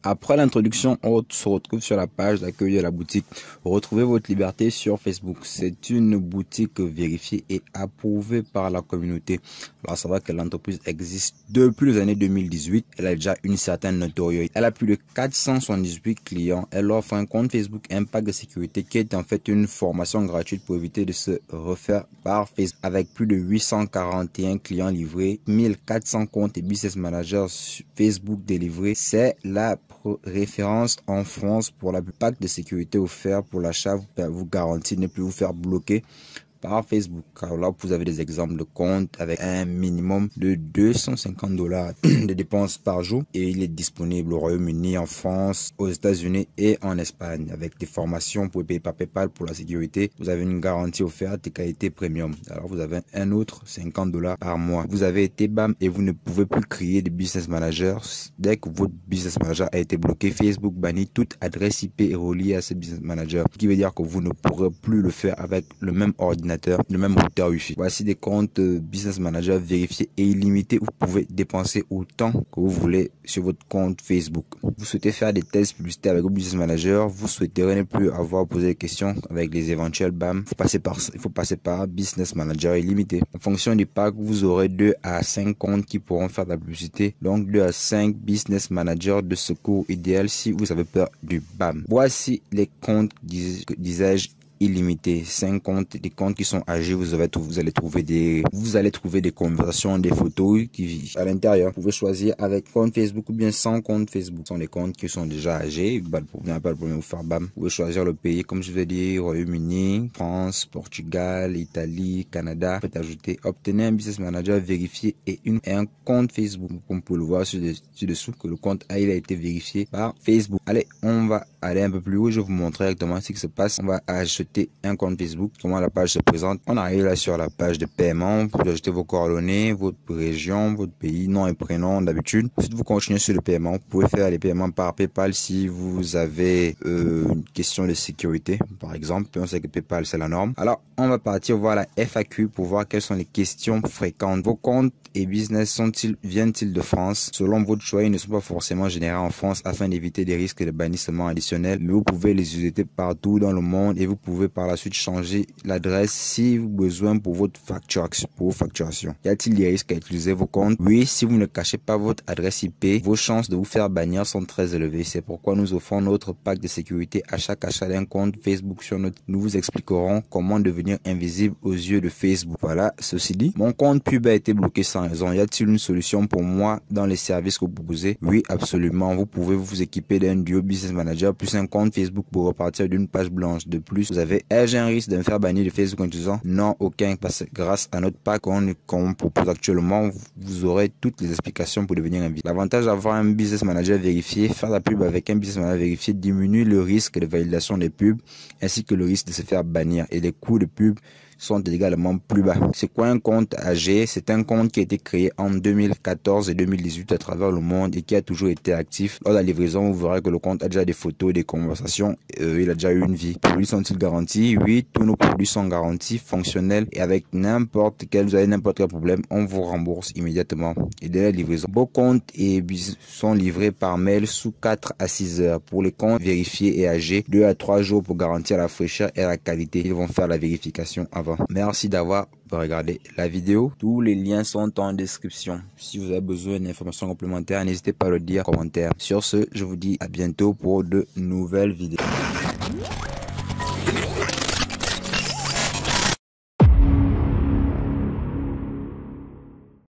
Après l'introduction, on se retrouve sur la page d'accueil de la boutique. Retrouvez votre liberté sur Facebook. C'est une boutique vérifiée et approuvée par la communauté. Alors, savoir que l'entreprise existe depuis les années 2018. Elle a déjà une certaine notoriété. Elle a plus de 478 clients. Elle offre un compte Facebook, un pack de sécurité qui est en fait une formation gratuite pour éviter de se refaire par Facebook. Avec plus de 841 clients livrés, 1400 comptes et business managers Facebook délivrés. C'est la référence en France pour la pack de sécurité offert pour l'achat vous garantit ne plus vous faire bloquer par Facebook. Alors là, vous avez des exemples de comptes avec un minimum de $250 de dépenses par jour et il est disponible au Royaume-Uni, en France, aux États-Unis et en Espagne avec des formations pour payer par PayPal pour la sécurité. Vous avez une garantie offerte de qualité premium. Alors vous avez un autre $50 par mois. Vous avez été BAM et vous ne pouvez plus créer de business manager. Dès que votre business manager a été bloqué, Facebook bannit toute adresse IP reliée à ce business manager, ce qui veut dire que vous ne pourrez plus le faire avec le même ordinateur, le même routeur Wi-Fi. Voici des comptes Business Manager vérifiés et illimités où vous pouvez dépenser autant que vous voulez sur votre compte Facebook. Vous souhaitez faire des tests publicitaires avec vos Business Manager, vous souhaiterez ne plus avoir posé des questions avec les éventuels BAM. Il faut passer par Business Manager illimité. En fonction du pack, vous aurez 2 à 5 comptes qui pourront faire de la publicité. Donc 2 à 5 Business Managers de secours idéal si vous avez peur du BAM. Voici les comptes, disais-je, illimité. 5 comptes, des comptes qui sont âgés, vous allez trouver des conversations, des photos qui à l'intérieur. Vous pouvez choisir avec compte Facebook ou bien sans compte Facebook. Ce sont des comptes qui sont déjà âgés, pas le problème de vous faire BAM. Vous pouvez choisir le pays, comme je vous ai dit, Royaume-Uni, France, Portugal, Italie, Canada. Vous pouvez ajouter, obtenez un business manager vérifié et un compte Facebook. Comme vous pouvez le voir ci-dessous que le compte il a été vérifié par Facebook. Allez, on va aller un peu plus haut, je vais vous montrer exactement ce qui se passe. On va acheter un compte Facebook, comment la page se présente. On arrive là sur la page de paiement. Vous pouvez ajouter vos coordonnées, votre région, votre pays, nom et prénom d'habitude. Ensuite, vous continuez sur le paiement. Vous pouvez faire les paiements par PayPal si vous avez une question de sécurité, par exemple. On sait que PayPal, c'est la norme. Alors, on va partir voir la FAQ pour voir quelles sont les questions fréquentes. Vos comptes et business viennent-ils de France? Selon votre choix, ils ne sont pas forcément générés en France afin d'éviter des risques de bannissement additionnels, mais vous pouvez les utiliser partout dans le monde et vous pouvez par la suite changer l'adresse si vous avez besoin pour votre facturation. Y a-t-il des risques à utiliser vos comptes? Oui, si vous ne cachez pas votre adresse IP, vos chances de vous faire bannir sont très élevées. C'est pourquoi nous offrons notre pack de sécurité à chaque achat d'un compte Facebook sur notre. Nous vous expliquerons comment devenir invisible aux yeux de Facebook. Voilà, ceci dit, mon compte pub a été bloqué sans raison. Y a-t-il une solution pour moi dans les services que vous proposez? Oui, absolument. Vous pouvez vous équiper d'un duo Business Manager plus un compte Facebook pour repartir d'une page blanche. De plus, vous avez ai-je un risque de me faire bannir de Facebook en utilisant? Non, aucun, parce que grâce à notre pack qu'on propose actuellement, vous aurez toutes les explications pour devenir invisible. L'avantage d'avoir un business manager vérifié, faire la pub avec un business manager vérifié diminue le risque de validation des pubs ainsi que le risque de se faire bannir et les coûts de pub sont également plus bas. C'est quoi un compte AG? C'est un compte qui a été créé en 2014 et 2018 à travers le monde et qui a toujours été actif. Lors de la livraison, vous verrez que le compte a déjà des photos, des conversations, il a déjà eu une vie. Les produits sont-ils garantis? Oui, tous nos produits sont garantis, fonctionnels et avec n'importe quel problème, on vous rembourse immédiatement. Et dès la livraison, vos comptes sont livrés par mail sous 4 à 6 heures. Pour les comptes vérifiés et âgés, 2 à 3 jours pour garantir la fraîcheur et la qualité. Ils vont faire la vérification avant. Merci d'avoir regardé la vidéo. Tous les liens sont en description. Si vous avez besoin d'informations complémentaires, n'hésitez pas à le dire en commentaire. Sur ce, je vous dis à bientôt pour de nouvelles vidéos.